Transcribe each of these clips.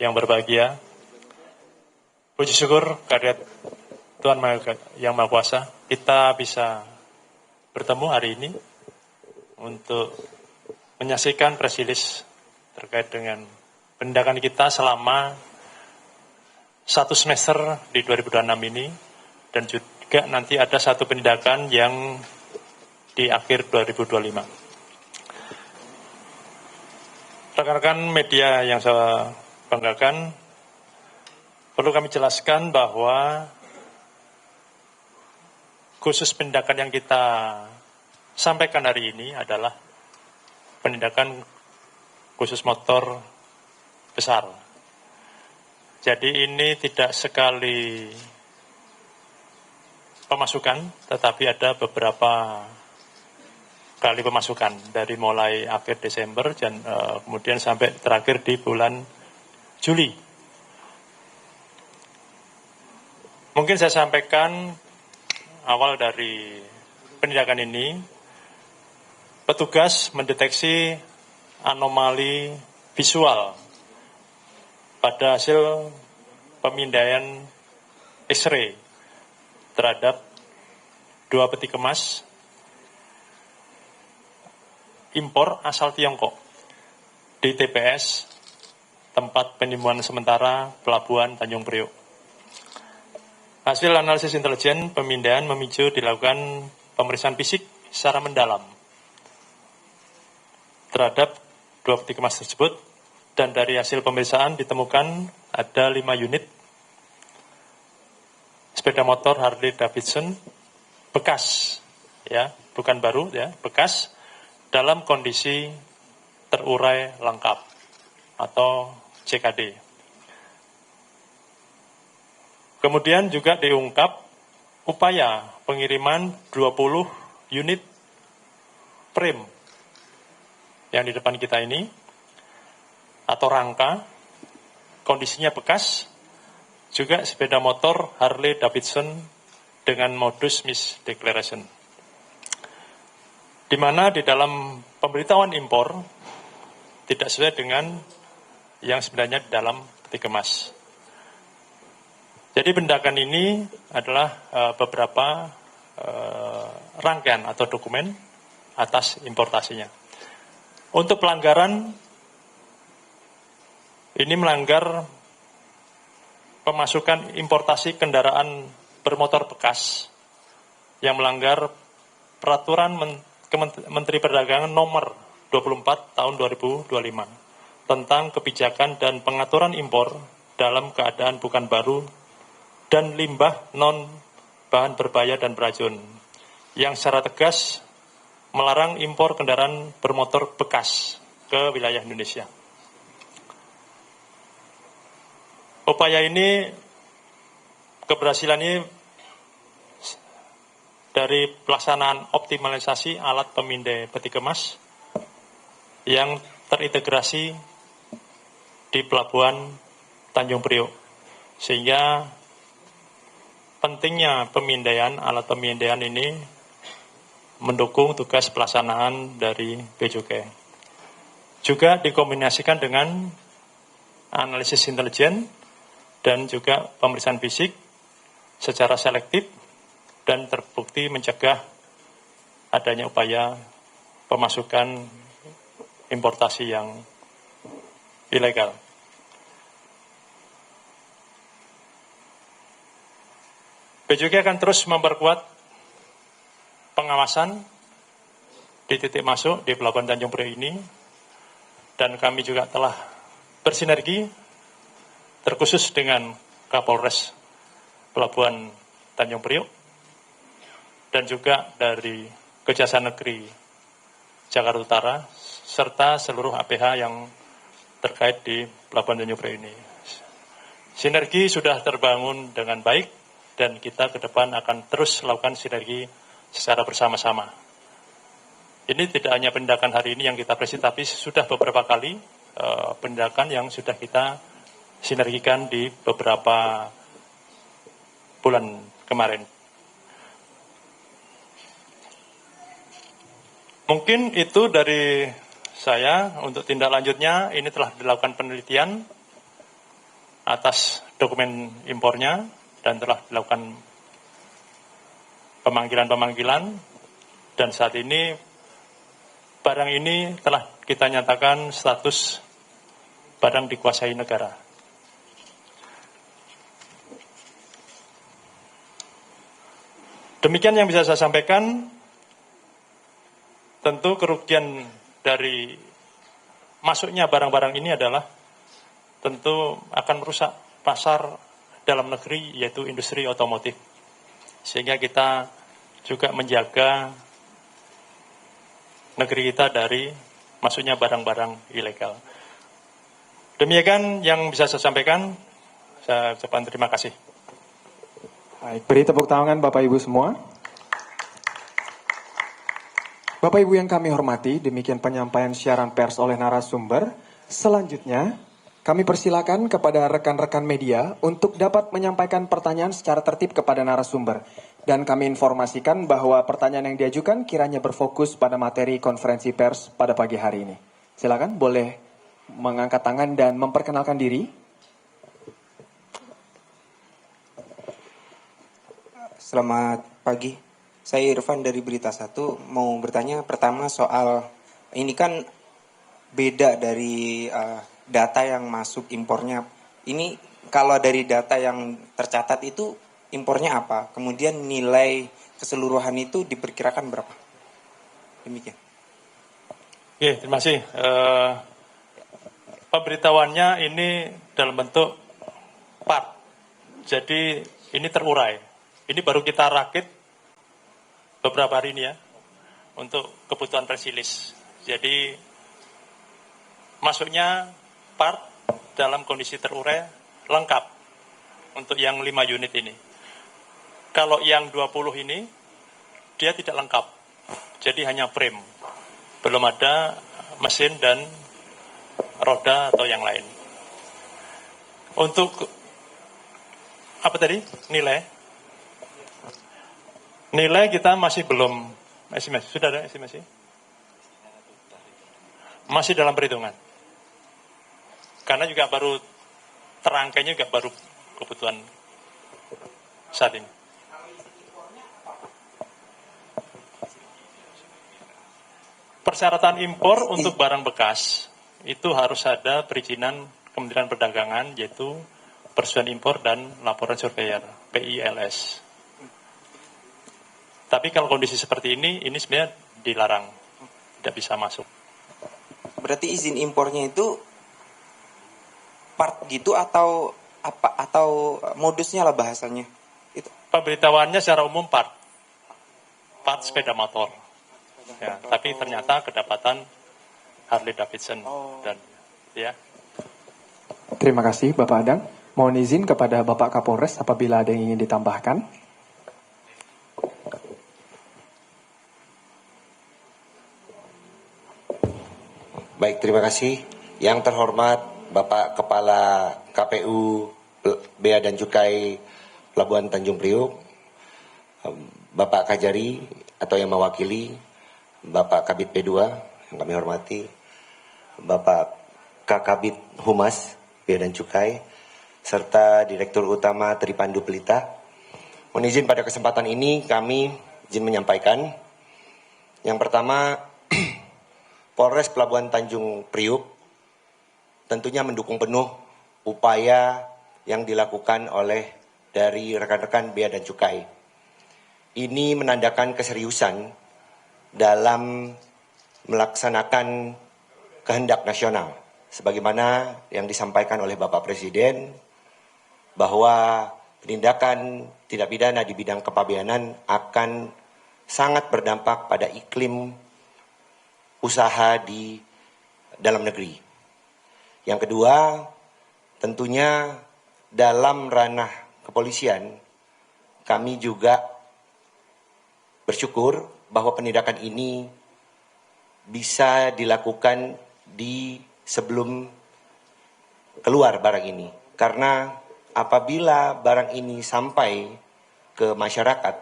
yang berbahagia. Puji syukur kehadirat Tuhan Yang Maha Kuasa, kita bisa bertemu hari ini untuk menyaksikan press release terkait dengan pendidikan kita selama 1 semester di 2026 ini, dan juga nanti ada satu pendidikan yang di akhir 2025. Rekan-rekan media yang saya banggakan, perlu kami jelaskan bahwa khusus penindakan yang kita sampaikan hari ini adalah penindakan khusus motor besar. Jadi ini tidak sekali pemasukan, tetapi ada beberapa kali pemasukan dari mulai akhir Desember dan kemudian sampai terakhir di bulan Juli. Mungkin saya sampaikan awal dari penindakan ini, petugas mendeteksi anomali visual pada hasil pemindaian X-ray terhadap 2 peti kemas impor asal Tiongkok di TPS tempat penimbunan sementara Pelabuhan Tanjung Priok. Hasil analisis intelijen pemindaian memicu dilakukan pemeriksaan fisik secara mendalam terhadap 2 peti kemas tersebut, dan dari hasil pemeriksaan ditemukan ada 5 unit sepeda motor Harley Davidson bekas, ya, bukan baru, ya, bekas dalam kondisi terurai lengkap atau CKD. Kemudian juga diungkap upaya pengiriman 20 unit frame yang di depan kita ini, atau rangka, kondisinya bekas, juga sepeda motor Harley Davidson dengan modus misdeclaration. Di mana di dalam pemberitahuan impor tidak sesuai dengan yang sebenarnya di dalam peti kemas. Jadi penindakan ini adalah beberapa rangkaian atau dokumen atas importasinya. Untuk pelanggaran, ini melanggar pemasukan importasi kendaraan bermotor bekas yang melanggar Peraturan Menteri Perdagangan nomor 24 tahun 2025 tentang kebijakan dan pengaturan impor dalam keadaan bukan baru dan limbah non bahan berbahaya dan beracun, yang secara tegas melarang impor kendaraan bermotor bekas ke wilayah Indonesia. Upaya ini, keberhasilan ini dari pelaksanaan optimalisasi alat pemindai peti kemas yang terintegrasi di Pelabuhan Tanjung Priok, sehingga pentingnya pemindaian, alat pemindaian ini mendukung tugas pelaksanaan dari Bea Cukai. Juga dikombinasikan dengan analisis intelijen dan juga pemeriksaan fisik secara selektif, dan terbukti mencegah adanya upaya pemasukan importasi yang ilegal. Bea Cukai akan terus memperkuat pengawasan di titik masuk di Pelabuhan Tanjung Priok ini, dan kami juga telah bersinergi terkhusus dengan Kapolres Pelabuhan Tanjung Priok dan juga dari Kejaksaan Negeri Jakarta Utara serta seluruh APH yang terkait di Pelabuhan Tanjung Priok ini. Sinergi sudah terbangun dengan baik, dan kita ke depan akan terus lakukan sinergi secara bersama-sama. Ini tidak hanya penindakan hari ini yang kita presisi, tapi sudah beberapa kali penindakan yang sudah kita sinergikan di beberapa bulan kemarin. Mungkin itu dari saya. Untuk tindak lanjutnya, ini telah dilakukan penelitian atas dokumen impornya dan telah dilakukan pemanggilan-pemanggilan, dan saat ini barang ini telah kita nyatakan status barang dikuasai negara. Demikian yang bisa saya sampaikan. Tentu kerugian dari masuknya barang-barang ini adalah tentu akan merusak pasar dalam negeri, yaitu industri otomotif. Sehingga kita juga menjaga negeri kita dari masuknya barang-barang ilegal. Demikian yang bisa saya sampaikan. Saya ucapkan terima kasih. Baik, beri tepuk tangan Bapak Ibu semua. Bapak Ibu yang kami hormati, demikian penyampaian siaran pers oleh narasumber. Selanjutnya, kami persilakan kepada rekan-rekan media untuk dapat menyampaikan pertanyaan secara tertib kepada narasumber. Dan kami informasikan bahwa pertanyaan yang diajukan kiranya berfokus pada materi konferensi pers pada pagi hari ini. Silakan, boleh mengangkat tangan dan memperkenalkan diri. Selamat pagi. Saya Irfan dari Berita 1, mau bertanya pertama soal ini kan beda dari data yang masuk impornya. Ini kalau dari data yang tercatat itu impornya apa? Kemudian nilai keseluruhan itu diperkirakan berapa? Demikian. Oke, terima kasih. Pemberitahuannya ini dalam bentuk part. Jadi ini terurai. Ini baru kita rakit beberapa hari ini ya, untuk kebutuhan press release. Jadi masuknya part dalam kondisi terurai lengkap untuk yang 5 unit ini. Kalau yang 20 ini dia tidak lengkap, jadi hanya frame, belum ada mesin dan roda atau yang lain. Untuk apa tadi nilai kita masih belum estimasi. Sudah ada estimasi? Masih dalam perhitungan. Karena juga baru terangkainya juga baru kebutuhan saat ini. Persyaratan impor untuk barang bekas itu harus ada perizinan Kementerian Perdagangan, yaitu persetujuan impor dan laporan surveyor (PILS). Tapi kalau kondisi seperti ini sebenarnya dilarang, tidak bisa masuk. Berarti izin impornya itu part gitu atau apa, atau modusnya lah bahasanya? Itu. Pemberitahuannya secara umum part sepeda motor. Ya, tapi ternyata kedapatan Harley Davidson dan ya. Terima kasih Bapak Adang. Mohon izin kepada Bapak Kapolres apabila ada yang ingin ditambahkan. Baik, terima kasih. Yang terhormat Bapak Kepala KPU Bea dan Cukai Pelabuhan Tanjung Priok, Bapak Kajari atau yang mewakili, Bapak Kabid P2 yang kami hormati, Bapak Kakabid Humas Bea dan Cukai, serta Direktur Utama Tripandu Pelita. Mohon izin pada kesempatan ini kami izin menyampaikan. Yang pertama, Polres Pelabuhan Tanjung Priok tentunya mendukung penuh upaya yang dilakukan oleh dari rekan-rekan Bea dan Cukai. Ini menandakan keseriusan dalam melaksanakan kehendak nasional. Sebagaimana yang disampaikan oleh Bapak Presiden, bahwa penindakan tindak pidana di bidang kepabeanan akan sangat berdampak pada iklim usaha di dalam negeri. Yang kedua, tentunya dalam ranah kepolisian, kami juga bersyukur bahwa penindakan ini bisa dilakukan di sebelum keluar barang ini. Karena apabila barang ini sampai ke masyarakat,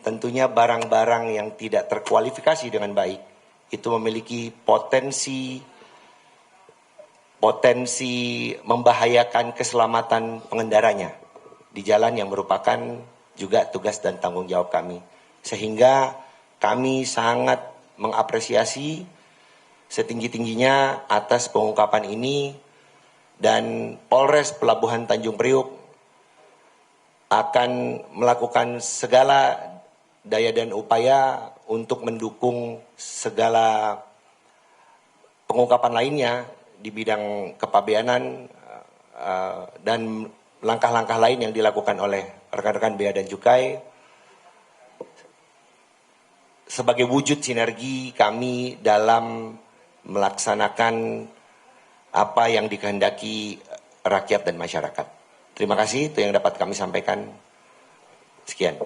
tentunya barang-barang yang tidak terkualifikasi dengan baik itu memiliki potensi potensi membahayakan keselamatan pengendaranya di jalan yang merupakan juga tugas dan tanggung jawab kami. Sehingga kami sangat mengapresiasi setinggi-tingginya atas pengungkapan ini, dan Polres Pelabuhan Tanjung Priuk akan melakukan segala daya dan upaya untuk mendukung segala pengungkapan lainnya di bidang kepabeanan dan langkah-langkah lain yang dilakukan oleh rekan-rekan Bea dan Cukai sebagai wujud sinergi kami dalam melaksanakan apa yang dikehendaki rakyat dan masyarakat. Terima kasih, itu yang dapat kami sampaikan. Sekian.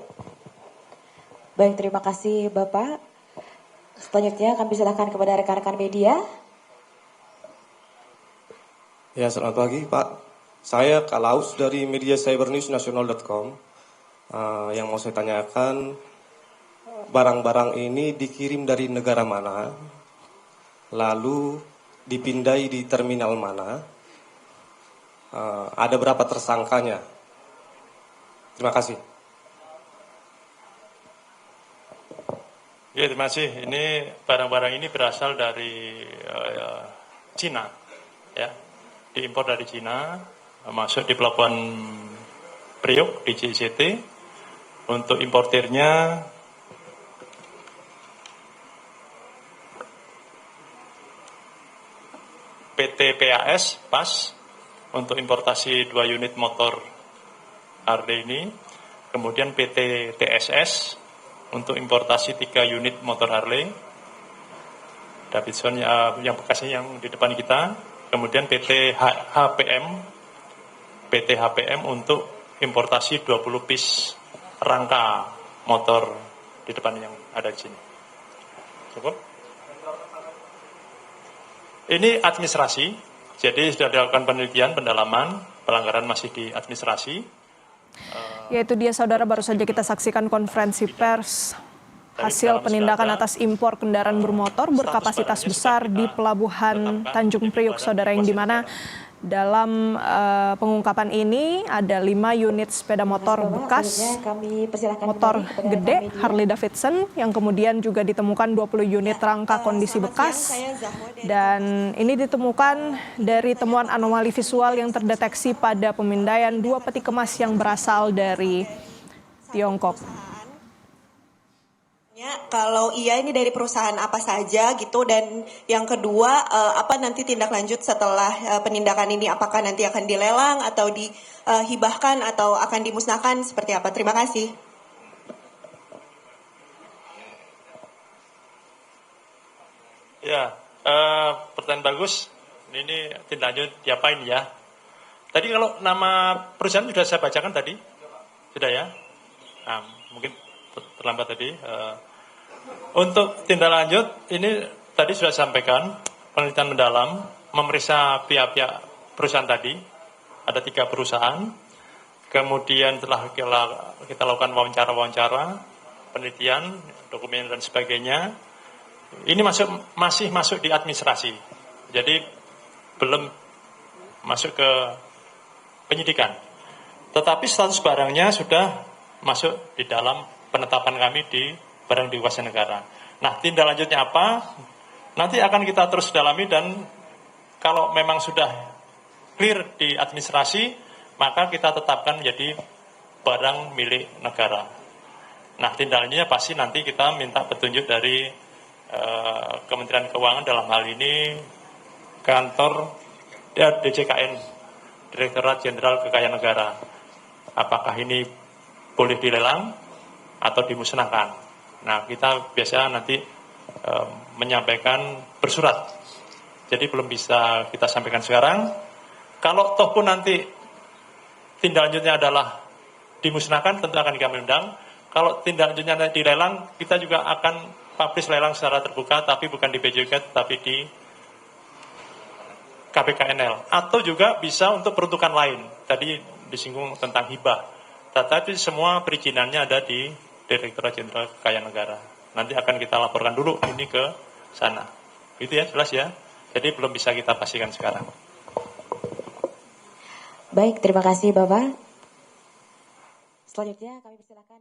Baik, terima kasih Bapak. Selanjutnya kami silakan kepada rekan-rekan media. Ya, selamat pagi Pak. Saya Kalaus dari media cybernewsnasional.com. Yang mau saya tanyakan, barang-barang ini dikirim dari negara mana, lalu dipindai di terminal mana, ada berapa tersangkanya? Terima kasih. Ya, terima kasih. Ini barang-barang ini berasal dari Cina, ya, diimpor dari Cina, masuk di Pelabuhan Priok di JICT. Untuk importirnya PT PAS, PAS, untuk importasi 2 unit motor Harley ini. Kemudian PT TSS untuk importasi 3 unit motor Harley Davidson yang bekasnya yang di depan kita. Kemudian PT HPM untuk importasi 20 piece rangka motor di depan yang ada di sini. Cukup? Ini administrasi, jadi sudah dilakukan penelitian, pendalaman, pelanggaran masih di administrasi. Yaitu dia saudara, baru saja kita saksikan konferensi pers hasil penindakan atas impor kendaraan bermotor berkapasitas besar di Pelabuhan Tanjung Priuk, saudara, yang dimana dalam pengungkapan ini ada 5 unit sepeda motor bekas, motor gede Harley Davidson, yang kemudian juga ditemukan 20 unit rangka kondisi bekas, dan ini ditemukan dari temuan anomali visual yang terdeteksi pada pemindaian 2 peti kemas yang berasal dari Tiongkok. Kalau iya, ini dari perusahaan apa saja gitu, dan yang kedua apa nanti tindak lanjut setelah penindakan ini, apakah nanti akan dilelang atau dihibahkan atau akan dimusnahkan, seperti apa? Terima kasih. Ya, pertanyaan bagus. Ini tindak lanjut diapain ya? Tadi kalau nama perusahaan sudah saya bacakan tadi, sudah ya? Nah, mungkin terlambat tadi. Untuk tindak lanjut ini tadi sudah sampaikan, penelitian mendalam, memeriksa pihak-pihak perusahaan tadi, ada 3 perusahaan. Kemudian telah kita lakukan wawancara-wawancara, penelitian, dokumen dan sebagainya. Ini masih masuk di administrasi, jadi belum masuk ke penyidikan. Tetapi status barangnya sudah masuk di dalam penetapan kami di barang dikuasai negara. Nah, tindak lanjutnya apa? Nanti akan kita terus dalami, dan kalau memang sudah clear di administrasi, maka kita tetapkan menjadi barang milik negara. Nah, tindak lanjutnya pasti nanti kita minta petunjuk dari Kementerian Keuangan, dalam hal ini kantor DJKN, Direktorat Jenderal Kekayaan Negara. Apakah ini boleh dilelang atau dimusnahkan? Nah, kita biasa nanti menyampaikan bersurat. Jadi belum bisa kita sampaikan sekarang. Kalau toh pun nanti tindak lanjutnya adalah dimusnahkan, tentu akan kami undang. Kalau tindak lanjutnya dilelang, kita juga akan publish lelang secara terbuka, tapi bukan di BJK, tapi di KPKNL. Atau juga bisa untuk peruntukan lain. Tadi disinggung tentang hibah. Tetapi semua perizinannya ada di Direktorat Jenderal Kekayaan Negara. Nanti akan kita laporkan dulu ini ke sana. Itu ya, jelas ya. Jadi belum bisa kita pastikan sekarang. Baik, terima kasih Bapak. Selanjutnya kami persilakan.